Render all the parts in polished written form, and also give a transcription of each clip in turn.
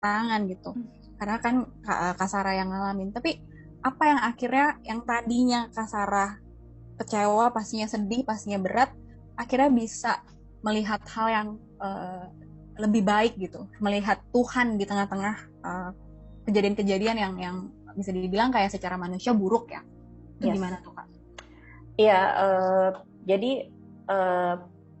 tangan gitu. Karena kan Kak Sarah yang ngalamin. Tapi apa yang akhirnya yang tadinya Kak Sarah kecewa, pastinya sedih, pastinya berat, akhirnya bisa melihat hal yang lebih baik gitu, melihat Tuhan di tengah-tengah kejadian-kejadian yang bisa dibilang kayak secara manusia buruk ya. Itu gimana tuh Kak? Iya, jadi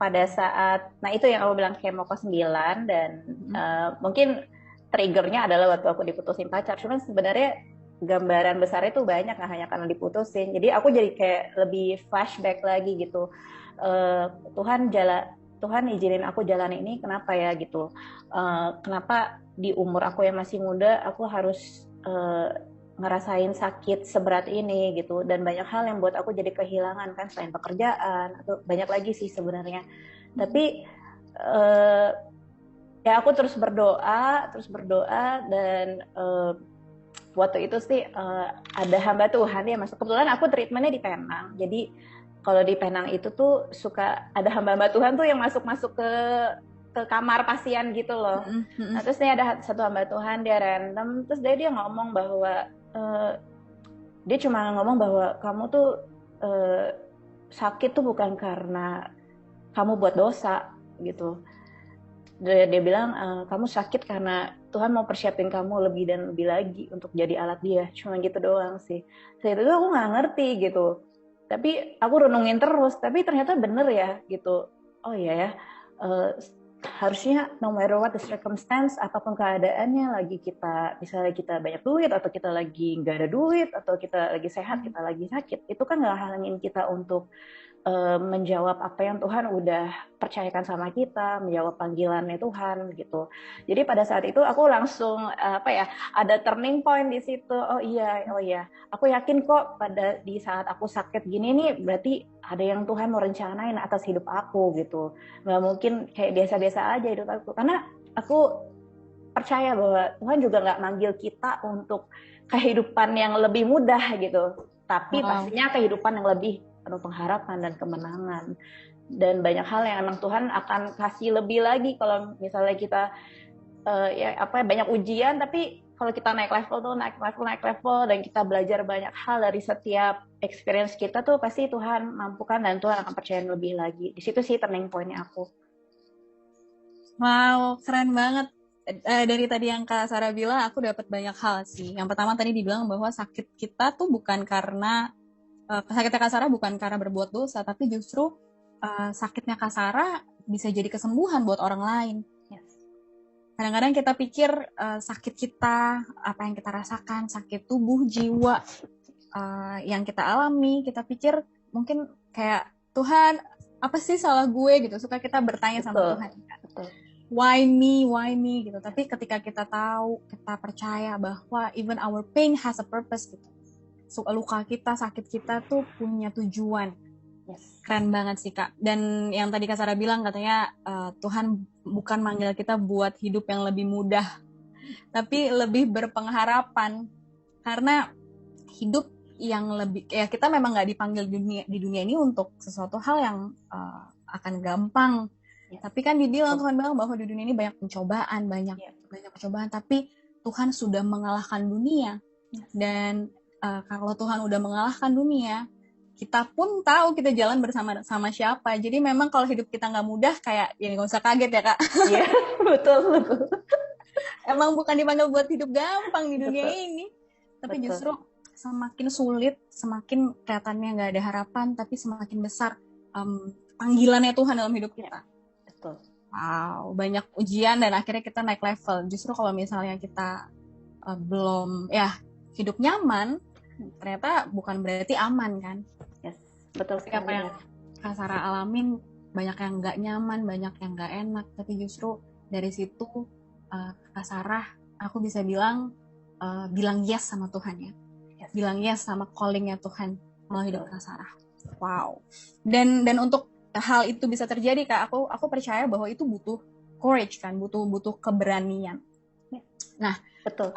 pada saat, nah itu yang aku bilang kemo ke-9 dan mungkin triggernya adalah waktu aku diputusin pacar. Cuman sebenarnya gambaran besar itu banyak, nggak hanya karena diputusin. Jadi aku jadi kayak lebih flashback lagi gitu. Tuhan izinin aku jalan ini kenapa ya gitu. Kenapa di umur aku yang masih muda aku harus ngerasain sakit seberat ini gitu, dan banyak hal yang buat aku jadi kehilangan kan, selain pekerjaan atau banyak lagi sih sebenarnya. Tapi ya aku terus berdoa dan waktu itu sih ada hamba Tuhan ya masuk. Kebetulan aku treatmentnya di Penang, jadi kalau di Penang itu tuh suka ada hamba-hamba Tuhan tuh yang masuk ke kamar pasien gitu loh. Nah, terus nih ada satu hamba Tuhan, dia random, terus dia ngomong bahwa dia cuma ngomong bahwa kamu tuh sakit tuh bukan karena kamu buat dosa gitu. Dia bilang kamu sakit karena Tuhan mau persiapin kamu lebih dan lebih lagi untuk jadi alat Dia. Cuma gitu doang sih. Saat itu aku nggak ngerti gitu. Tapi aku renungin terus. Tapi ternyata bener ya gitu. Oh iya ya. Harusnya no matter what the circumstance, apapun keadaannya, lagi kita misalnya kita banyak duit atau kita lagi nggak ada duit atau kita lagi sehat, kita lagi sakit, itu kan nggak halangin kita untuk menjawab apa yang Tuhan udah percayakan sama kita, menjawab panggilannya Tuhan gitu. Jadi pada saat itu aku langsung ada turning point di situ. Oh iya, aku yakin kok di saat aku sakit gini nih berarti ada yang Tuhan mau rencanain atas hidup aku gitu. Nggak mungkin kayak biasa-biasa aja hidup aku, karena aku percaya bahwa Tuhan juga nggak manggil kita untuk kehidupan yang lebih mudah gitu, tapi pastinya kehidupan yang lebih penuh pengharapan dan kemenangan. Dan banyak hal yang emang Tuhan akan kasih lebih lagi kalau misalnya kita banyak ujian, tapi kalau kita naik level dan kita belajar banyak hal dari setiap experience kita tuh pasti Tuhan mampukan dan Tuhan akan percayain lebih lagi. Di situ sih turning point-nya aku. Wow, keren banget. Dari tadi yang Kak Sarah bilang, aku dapat banyak hal sih. Yang pertama tadi dibilang bahwa sakit kita tuh bukan karena sakitnya Kak Sarah bukan karena berbuat dosa, tapi justru sakitnya Kak Sarah bisa jadi kesembuhan buat orang lain. Yes. Kadang-kadang kita pikir sakit kita, apa yang kita rasakan, sakit tubuh, jiwa yang kita alami, kita pikir mungkin kayak Tuhan, apa sih salah gue gitu. Suka kita bertanya sama Tuhan. Betul. Why me gitu. Tapi ketika kita tahu, kita percaya bahwa even our pain has a purpose gitu. So, luka kita, sakit kita tuh punya tujuan. Yes. Keren banget sih Kak. Dan yang tadi Kak Sarah bilang katanya Tuhan bukan manggil kita buat hidup yang lebih mudah, tapi lebih berpengharapan. Karena hidup yang lebih, ya kita memang nggak dipanggil di dunia ini untuk sesuatu hal yang akan gampang. Yes. Tapi kan Tuhan bilang bahwa di dunia ini banyak pencobaan, banyak pencobaan, tapi Tuhan sudah mengalahkan dunia. Yes. Dan kalau Tuhan udah mengalahkan dunia, kita pun tahu kita jalan bersama siapa. Jadi memang kalau hidup kita nggak mudah, kayak ya nggak usah kaget ya Kak. Iya, betul. Emang bukan dipanggil buat hidup gampang di dunia ini, tapi justru semakin sulit, semakin kelihatannya nggak ada harapan, tapi semakin besar panggilannya Tuhan dalam hidup kita. Betul. Wow, banyak ujian dan akhirnya kita naik level. Justru kalau misalnya kita belum hidup nyaman, ternyata bukan berarti aman kan. Yes, betul sekali. Apa yang Kak Sarah alamin, banyak yang nggak nyaman, banyak yang nggak enak, tapi justru dari situ Kak Sarah, aku bisa bilang yes sama Tuhan ya. Yes. Bilang yes sama callingnya Tuhan melalui hidup Kak Sarah. Wow. Dan untuk hal itu bisa terjadi Kak, aku percaya bahwa itu butuh courage kan, butuh keberanian. Nah, betul.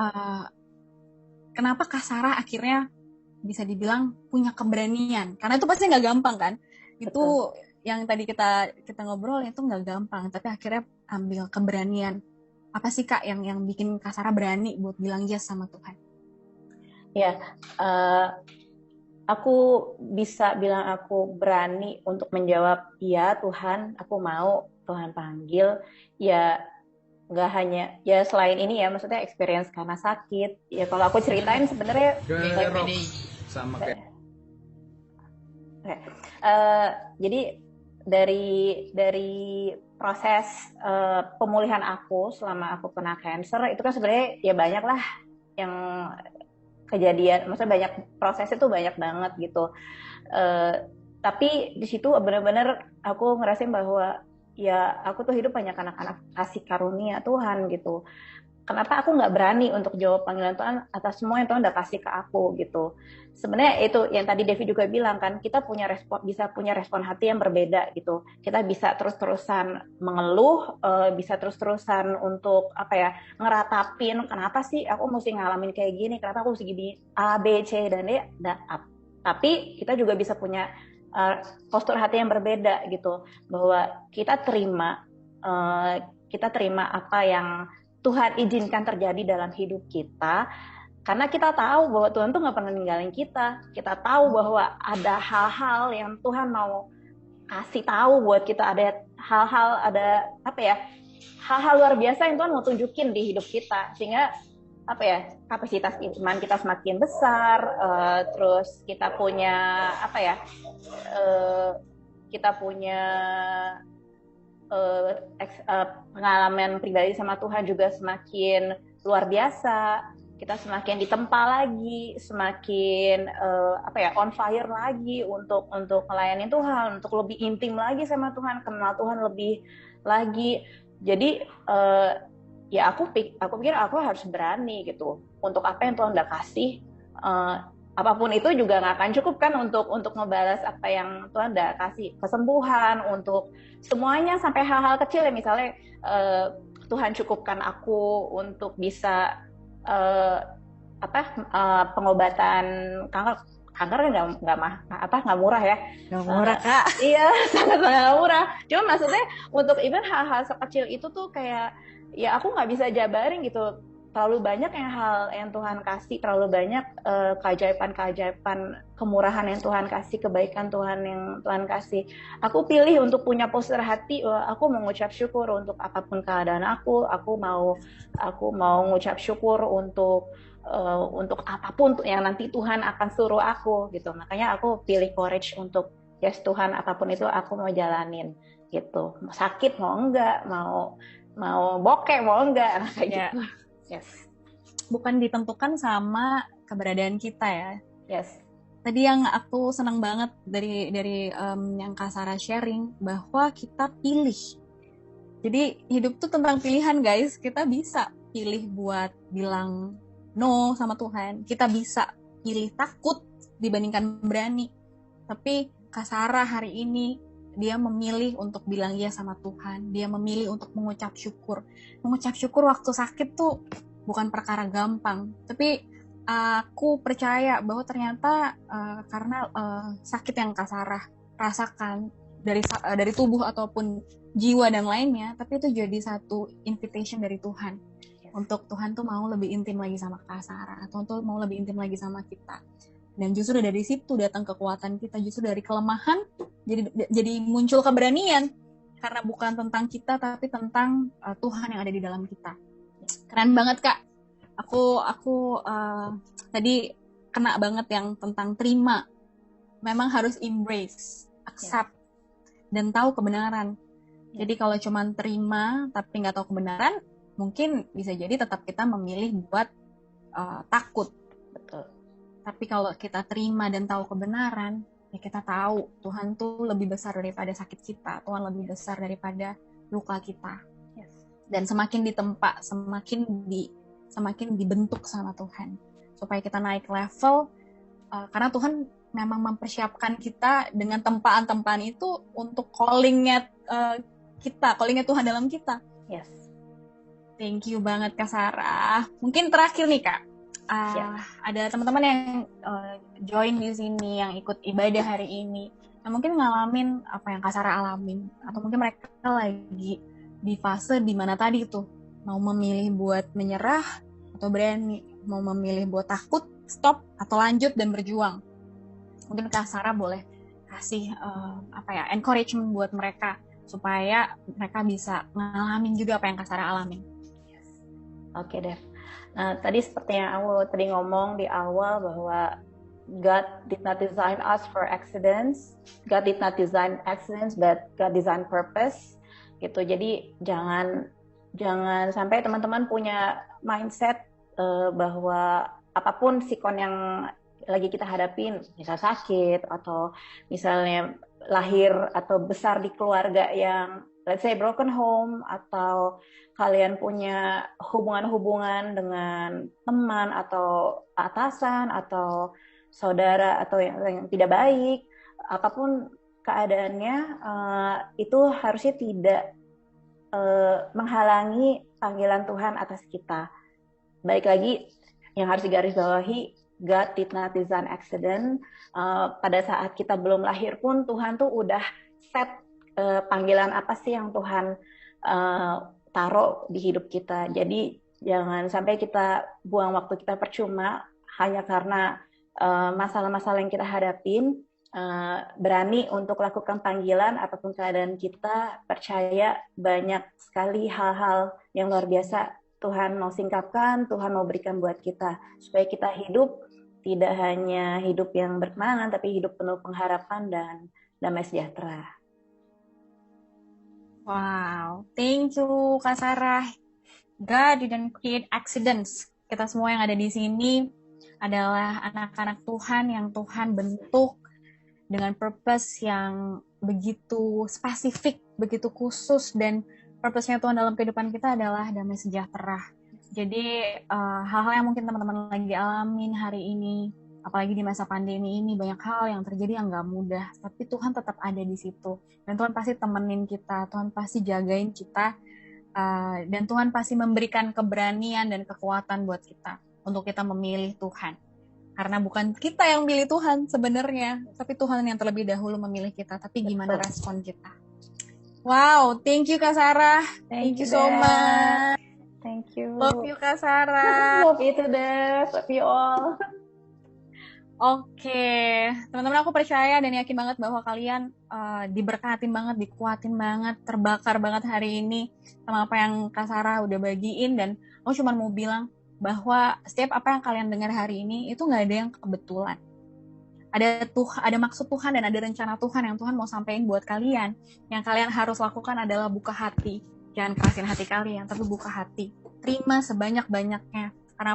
Kenapa Kak Sarah akhirnya bisa dibilang punya keberanian? Karena itu pasti nggak gampang kan? Betul. Itu yang tadi kita ngobrol itu nggak gampang, tapi akhirnya ambil keberanian Apa sih Kak yang bikin Kak Sarah berani buat bilang yes sama Tuhan? Ya, aku bisa bilang aku berani untuk menjawab, ya Tuhan, aku mau, Tuhan panggil. Ya nggak hanya, ya selain ini ya, maksudnya experience karena sakit. Ya kalau aku ceritain sebenarnya sama kayak. Jadi dari proses pemulihan aku selama aku kena cancer itu kan sebenarnya ya banyak lah yang kejadian, maksudnya banyak prosesnya tuh banyak banget gitu. Tapi di situ benar-benar aku ngerasain bahwa ya aku tuh hidup banyak anak-anak kasih karunia Tuhan gitu. Kenapa aku nggak berani untuk jawab panggilan Tuhan atas semua yang Tuhan udah kasih ke aku gitu. Sebenarnya itu yang tadi Devi juga bilang kan, kita bisa punya respon hati yang berbeda gitu. Kita bisa terus-terusan mengeluh, bisa terus-terusan untuk apa ya, ngeratapin kenapa sih aku mesti ngalamin kayak gini, kenapa aku mesti gini A, B, C dan D. Tapi kita juga bisa punya postur hati yang berbeda gitu, bahwa kita terima apa yang Tuhan izinkan terjadi dalam hidup kita, karena kita tahu bahwa Tuhan tuh nggak pernah ninggalin kita. Kita tahu bahwa ada hal-hal yang Tuhan mau kasih tahu buat kita, ada hal-hal luar biasa yang Tuhan mau tunjukin di hidup kita, sehingga kapasitas iman kita semakin besar, terus kita punya pengalaman pribadi sama Tuhan juga semakin luar biasa. Kita semakin ditempa lagi, semakin on fire lagi untuk melayani Tuhan, untuk lebih intim lagi sama Tuhan, kenal Tuhan lebih lagi. Jadi ya aku pikir aku harus berani gitu untuk apa yang Tuhan udah kasih. Apapun itu juga nggak akan cukup kan untuk ngebalas apa yang Tuhan udah kasih, kesembuhan, untuk semuanya sampai hal-hal kecil ya, misalnya Tuhan cukupkan aku untuk bisa pengobatan kanker nggak murah ya. Nggak murah Kak. Iya, sangat murah. Cuma maksudnya untuk even hal-hal sekecil itu tuh kayak ya aku nggak bisa jabarin gitu. Terlalu banyak hal yang Tuhan kasih, terlalu banyak keajaiban kemurahan yang Tuhan kasih, kebaikan Tuhan yang Tuhan kasih. Aku pilih untuk punya postur hati, aku mengucap syukur untuk apapun keadaan aku mau mengucap syukur untuk apapun yang nanti Tuhan akan suruh aku gitu. Makanya aku pilih courage untuk yes Tuhan, apapun itu aku mau jalanin gitu. Mau sakit mau enggak, mau bokeh mau enggak, kayak gitu. Yes. Bukan ditentukan sama keberadaan kita ya. Yes. Tadi yang aku senang banget dari yang Kak Sarah sharing, bahwa kita pilih. Jadi hidup tuh tentang pilihan guys. Kita bisa pilih buat bilang no sama Tuhan. Kita bisa pilih takut dibandingkan berani. Tapi Kak Sarah hari ini dia memilih untuk bilang iya sama Tuhan. Dia memilih untuk mengucap syukur. Mengucap syukur waktu sakit tuh bukan perkara gampang. Tapi aku percaya bahwa ternyata karena sakit yang Kak Sarah rasakan dari tubuh ataupun jiwa dan lainnya, tapi itu jadi satu invitation dari Tuhan. Untuk Tuhan tuh mau lebih intim lagi sama Kak Sarah. Tuhan tuh mau lebih intim lagi sama kita. Dan justru dari situ datang kekuatan kita, justru dari kelemahan jadi muncul keberanian, karena bukan tentang kita tapi tentang Tuhan yang ada di dalam kita. Keren banget Kak. Aku tadi kena banget yang tentang terima. Memang harus embrace, accept, dan tahu kebenaran. Jadi kalau cuma terima tapi nggak tahu kebenaran, mungkin bisa jadi tetap kita memilih buat takut. Betul. Tapi kalau kita terima dan tahu kebenaran, ya kita tahu Tuhan tuh lebih besar daripada sakit kita. Tuhan lebih besar daripada luka kita. Yes. Dan semakin ditempa, semakin dibentuk sama Tuhan. Supaya kita naik level, karena Tuhan memang mempersiapkan kita dengan tempaan-tempaan itu untuk callingnya Tuhan dalam kita. Yes. Thank you banget Kak Sarah. Mungkin terakhir nih Kak. Ada teman-teman yang join di sini, yang ikut ibadah hari ini, yang mungkin ngalamin apa yang Kak Sarah alamin, atau mungkin mereka lagi di fase di mana tadi tuh Mau memilih buat menyerah atau berani? Mau memilih buat takut, stop, atau lanjut dan berjuang? Mungkin Kak Sarah boleh kasih encouragement buat mereka supaya mereka bisa ngalamin juga apa yang Kak Sarah alamin. Oke, Dev. Nah, tadi seperti yang aku tadi ngomong di awal bahwa God did not design us for accidents. God did not design accidents, but God designed purpose. Gitu. Jadi jangan sampai teman-teman punya mindset bahwa apapun sikon yang lagi kita hadapin, misal sakit atau misalnya lahir atau besar di keluarga yang let's say broken home, atau kalian punya hubungan-hubungan dengan teman atau atasan atau saudara atau yang tidak baik, apapun keadaannya, itu harusnya tidak menghalangi panggilan Tuhan atas kita. Balik lagi, yang harus digarisbawahi, God did not design accident. Pada saat kita belum lahir pun Tuhan tuh udah set panggilan apa sih yang Tuhan taruh di hidup kita. Jadi jangan sampai kita buang waktu kita percuma hanya karena masalah-masalah yang kita hadapin. Berani untuk lakukan panggilan apapun keadaan kita, percaya banyak sekali hal-hal yang luar biasa Tuhan mau singkapkan, Tuhan mau berikan buat kita, supaya kita hidup tidak hanya hidup yang berkemenangan, tapi hidup penuh pengharapan dan damai sejahtera. Wow, thank you Kak Sarah. God didn't create accidents. Kita semua yang ada di sini adalah anak-anak Tuhan yang Tuhan bentuk dengan purpose yang begitu spesifik, begitu khusus, dan purpose-nya Tuhan dalam kehidupan kita adalah damai sejahtera. Jadi hal-hal yang mungkin teman-teman lagi alamin hari ini, apalagi di masa pandemi ini, banyak hal yang terjadi yang gak mudah, tapi Tuhan tetap ada di situ. Dan Tuhan pasti temenin kita, Tuhan pasti jagain kita, dan Tuhan pasti memberikan keberanian dan kekuatan buat kita untuk kita memilih Tuhan. Karena bukan kita yang milih Tuhan sebenarnya, tapi Tuhan yang terlebih dahulu memilih kita. Tapi gimana respon kita? Wow, thank you Kak Sarah. Thank you so much. Thank you. Love you Kak Sarah. Love you too, Dev. Love you all. Oke, teman-teman, aku percaya dan yakin banget bahwa kalian diberkatin banget, dikuatin banget, terbakar banget hari ini sama apa yang Kak Sarah udah bagiin. Dan aku cuma mau bilang bahwa setiap apa yang kalian dengar hari ini itu nggak ada yang kebetulan. Ada maksud Tuhan dan ada rencana Tuhan yang Tuhan mau sampaikan buat kalian. Yang kalian harus lakukan adalah buka hati. Jangan kerasin hati kalian, tapi buka hati. Terima sebanyak-banyaknya